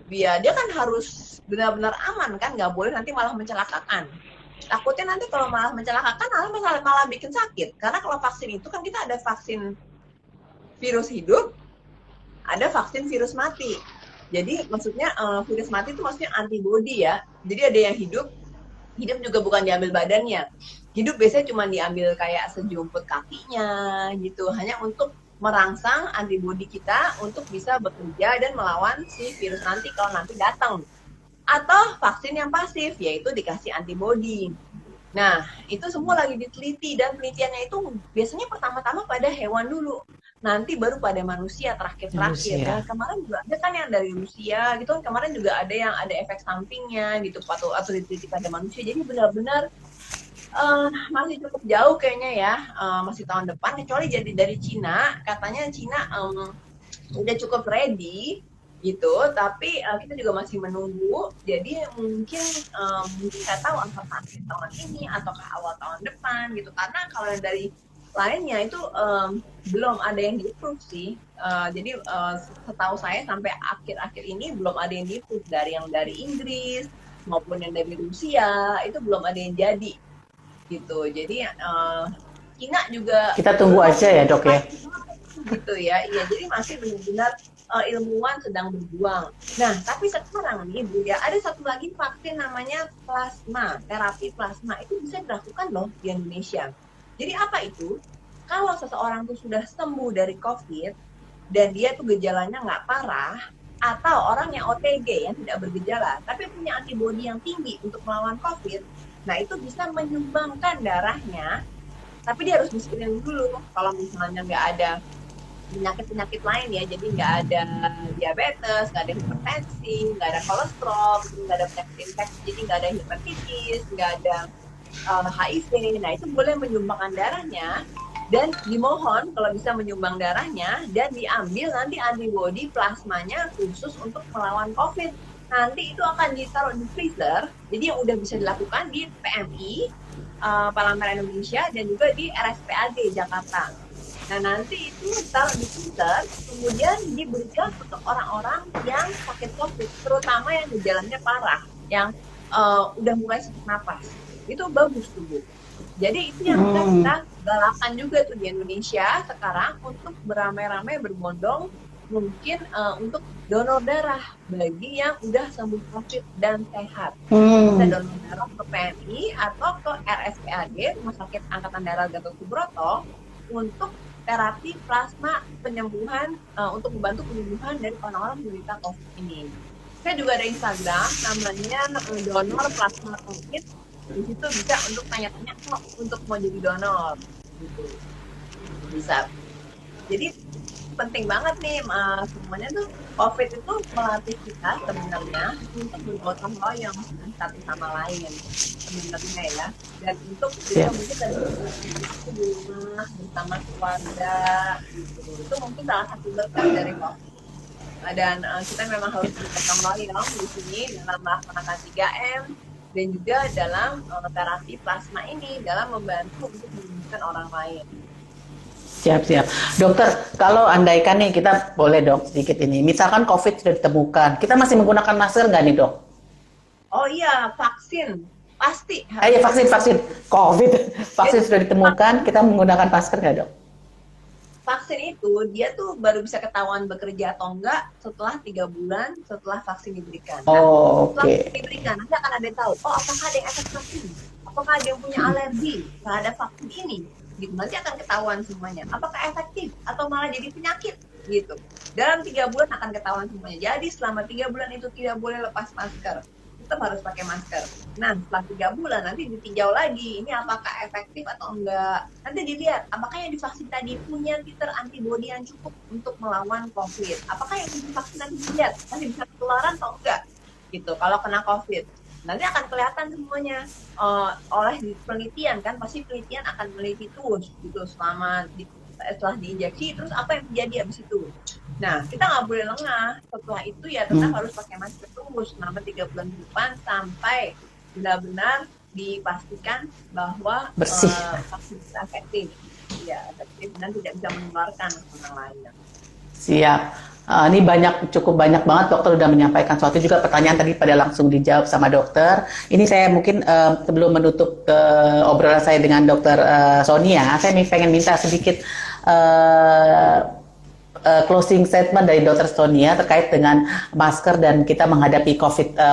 dia kan harus benar-benar aman kan, nggak boleh nanti malah mencelakakan. Takutnya nanti kalau malah mencelakakan malah bikin sakit. Karena kalau vaksin itu kan kita ada vaksin virus hidup, ada vaksin virus mati. Jadi maksudnya virus mati itu maksudnya antibody ya. Jadi ada yang hidup juga bukan diambil badannya. Hidup biasanya cuma diambil kayak sejumput kakinya gitu, hanya untuk merangsang antibodi kita untuk bisa bekerja dan melawan si virus nanti kalau nanti datang. Atau vaksin yang pasif, yaitu dikasih antibodi. Nah, itu semua lagi diteliti dan penelitiannya itu biasanya pertama-tama pada hewan dulu. Nanti baru pada manusia terakhir-terakhir. Manusia. Dan kemarin juga ada kan yang dari Rusia gitu kan, kemarin juga ada yang ada efek sampingnya gitu atau diteliti pada manusia. Jadi benar-benar masih cukup jauh kayaknya ya, masih tahun depan kecuali jadi dari Cina, katanya Cina udah cukup ready gitu, tapi kita juga masih menunggu. Jadi mungkin saya tahu antara akhir tahun ini ataukah awal tahun depan gitu. Karena kalau yang dari lainnya itu belum ada yang di-approve sih. Jadi setahu saya sampai akhir-akhir ini belum ada yang di-approve dari Inggris maupun yang dari Rusia itu belum ada yang jadi gitu. Jadi Cina juga Kita tunggu aja ya dok ya. gitu ya. Iya, jadi masih benar-benar ilmuwan sedang berjuang. Nah, tapi sekarang nih Bu ya, ada satu lagi vaksin namanya plasma, terapi plasma. Itu bisa dilakukan loh di Indonesia. Jadi apa itu? Kalau seseorang tuh sudah sembuh dari COVID dan dia tuh gejalanya nggak parah, atau orang yang OTG yang tidak bergejala, tapi punya antibodi yang tinggi untuk melawan COVID, nah itu bisa menyumbangkan darahnya, tapi dia harus di-screening dulu. Kalau misalnya nggak ada penyakit-penyakit lain ya, jadi nggak ada diabetes, nggak ada hipertensi, nggak ada kolesterol, nggak ada penyakit infeksi, jadi nggak ada hepatitis, nggak ada HIV, nah itu boleh menyumbangkan darahnya dan dimohon kalau bisa menyumbang darahnya dan diambil nanti antibodi plasmanya khusus untuk melawan COVID. Nanti itu akan ditaruh di freezer, jadi yang udah bisa dilakukan di PMI, Palang Merah Indonesia, dan juga di RSPAD Jakarta. Nah nanti itu ditaruh di freezer, kemudian diberikan untuk orang-orang yang sakit COVID, terutama yang gejalanya parah, yang udah mulai sesak napas. Itu bagus tuh Bu. Jadi itu yang kita galakan juga tuh di Indonesia sekarang untuk beramai-ramai berbondong mungkin untuk donor darah bagi yang udah sembuh COVID dan sehat. Bisa donor darah ke PMI atau ke RSPAD, Rumah Sakit Angkatan Darat Gatot Subroto, untuk terapi plasma penyembuhan untuk membantu penyembuhan dari orang-orang menderita COVID ini. Saya juga ada Instagram namanya donor plasma COVID. Di situ bisa untuk tanya-tanya kok untuk mau jadi donor gitu. Bisa. Jadi penting banget nih semuanya tuh COVID itu melatih kita sebenarnya untuk bergotong royong satu sama lain sebenarnya ya, dan untuk bisa mungkin tadi di rumah bersama keluarga gitu. Itu mungkin salah satu berkah dari COVID. Dan kita memang harus bergotong royong di sini dalam melaksanakan 3M dan juga dalam terapi plasma ini dalam membantu untuk menyembuhkan orang lain. Siap. Dokter, kalau andaikan nih kita boleh dok sedikit ini, misalkan COVID sudah ditemukan, kita masih menggunakan masker nggak nih dok? Oh iya, vaksin. Pasti. Ya vaksin. COVID. Vaksin sudah ditemukan, kita menggunakan masker nggak dok? Vaksin itu, dia tuh baru bisa ketahuan bekerja atau enggak setelah 3 bulan setelah vaksin diberikan. Oke. Setelah diberikan, nanti akan ada yang tahu, oh apakah ada yang efek vaksin? Apakah ada yang punya alergi terhadap vaksin ini? Gitu, nanti akan ketahuan semuanya. Apakah efektif atau malah jadi penyakit? Gitu. Dalam 3 bulan akan ketahuan semuanya. Jadi selama 3 bulan itu tidak boleh lepas masker. Tetap harus pakai masker. Nah, setelah 3 bulan nanti ditinjau lagi. Ini apakah efektif atau enggak. Nanti dilihat apakah yang divaksin tadi punya titer antibodi yang cukup untuk melawan COVID. Apakah yang divaksin nanti dilihat masih bisa ketularan atau enggak. Gitu, kalau kena COVID. Nanti akan kelihatan semuanya oleh penelitian kan, pasti penelitian akan meneliti terus gitu setelah diinjeksi, terus apa yang terjadi habis itu. Nah, kita nggak boleh lengah. Setelah itu ya tetap harus pakai masker terus selama 3 bulan ke depan sampai benar-benar dipastikan bahwa vaksin itu efektif. Ya, efektif dan tidak bisa menularkan orang lain. Siap. Ini cukup banyak banget dokter udah menyampaikan suatu juga pertanyaan tadi pada langsung dijawab sama dokter. Ini saya mungkin sebelum menutup obrolan saya dengan dokter Sonia, saya pengen minta sedikit closing statement dari dokter Sonia terkait dengan masker dan kita menghadapi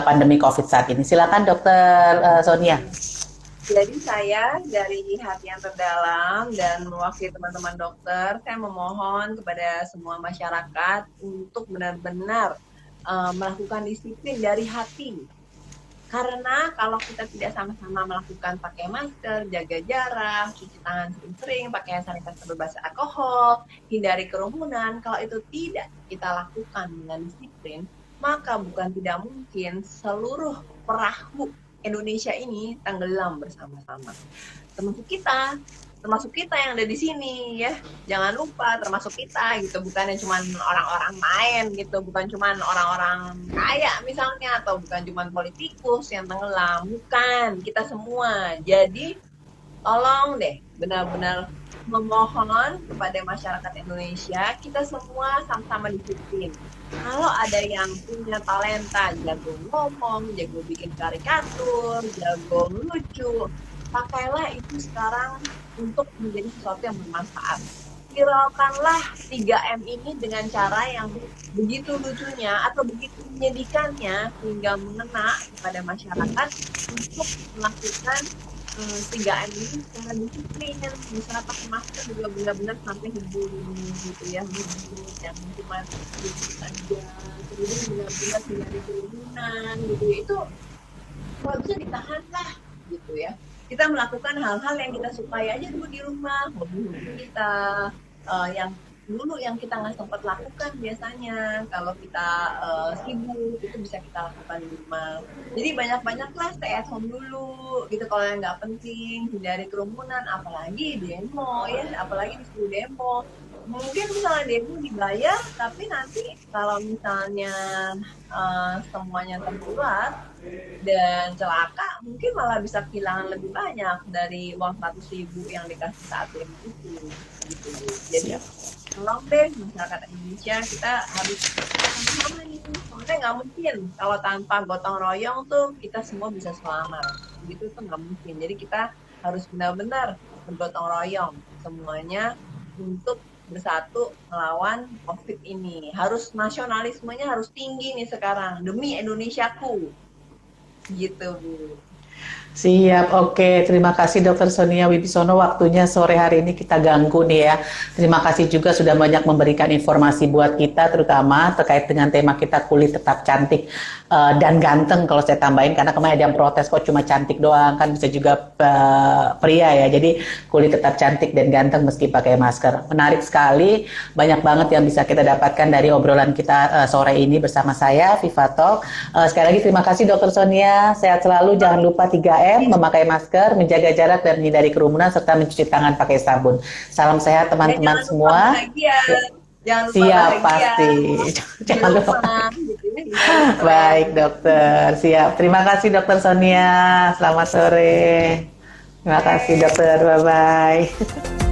pandemi COVID saat ini. Silakan dokter Sonia. Jadi saya dari hati yang terdalam dan mewakili teman-teman dokter, saya memohon kepada semua masyarakat untuk benar-benar melakukan disiplin dari hati. Karena kalau kita tidak sama-sama melakukan pakai masker, jaga jarak, cuci tangan sering-sering, pakai sanitizer berbasis alkohol, hindari kerumunan, kalau itu tidak kita lakukan dengan disiplin, maka bukan tidak mungkin seluruh perahu Indonesia ini tenggelam bersama-sama. Termasuk kita yang ada di sini ya. Jangan lupa termasuk kita gitu, bukan yang cuma orang-orang main gitu, bukan cuma orang-orang kaya misalnya atau bukan cuma politikus yang tenggelam, bukan, kita semua. Jadi tolong deh benar-benar memohon kepada masyarakat Indonesia, kita semua sama-sama disiplin. Kalau ada yang punya talenta, jago ngomong, jago bikin karikatur, jago lucu, pakailah itu sekarang untuk menjadi sesuatu yang bermanfaat. Viralkanlah 3M ini dengan cara yang begitu lucunya atau begitu menyedihkannya hingga mengena kepada masyarakat untuk melakukan 3M ini secara disiplin. Misalnya pakai masker juga benar-benar sampai hidung gitu ya, yang cuma duduk aja, kemudian benar-benar hindari kerumunan gitu ya. Itu kalau bisa ditahan lah gitu ya. Kita melakukan hal-hal yang kita sukai aja dulu di rumah, hobi-hobi kita yang kita nggak sempat lakukan biasanya kalau kita sibuk, itu bisa kita lakukan di rumah. Jadi banyak-banyaklah stay at home dulu gitu kalau yang nggak penting, hindari kerumunan, apalagi demo ya, apalagi disuruh demo. Mungkin misalnya demo dibayar, tapi nanti kalau misalnya semuanya tertular dan celaka, mungkin malah bisa kehilangan lebih banyak dari uang 100.000 yang dikasih saat demo itu gitu. Jadi tolong deh masyarakat Indonesia, kita harus sama-sama nih, soalnya nggak mungkin kalau tanpa gotong royong tuh kita semua bisa selamat gitu, tuh nggak mungkin. Jadi kita harus benar-benar bergotong royong semuanya untuk bersatu melawan COVID ini. Harus nasionalismenya harus tinggi nih sekarang demi Indonesiaku gitu Bu. Siap, oke. Terima kasih Dokter Sonia Wibisono. Waktunya sore hari ini kita ganggu nih ya. Terima kasih juga sudah banyak memberikan informasi buat kita, terutama terkait dengan tema kita kulit tetap cantik dan ganteng. Kalau saya tambahin, karena kemarin ada yang protes kok cuma cantik doang, kan bisa juga pria ya. Jadi kulit tetap cantik dan ganteng meski pakai masker. Menarik sekali, banyak banget yang bisa kita dapatkan dari obrolan kita sore ini bersama saya, Viva Talk. Sekali lagi terima kasih Dokter Sonia. Sehat selalu, jangan lupa 3M, memakai masker, menjaga jarak dan menghindari kerumunan, serta mencuci tangan pakai sabun. Salam sehat teman-teman Jangan lupa semua. bahagia. Jangan lupa Siap, bahagia. pasti. Di Jangan lupa. rumah, gitu ya, hindari Baik dokter, siap. Terima kasih Dokter Sonia. Selamat sore. Terima kasih dokter, bye-bye.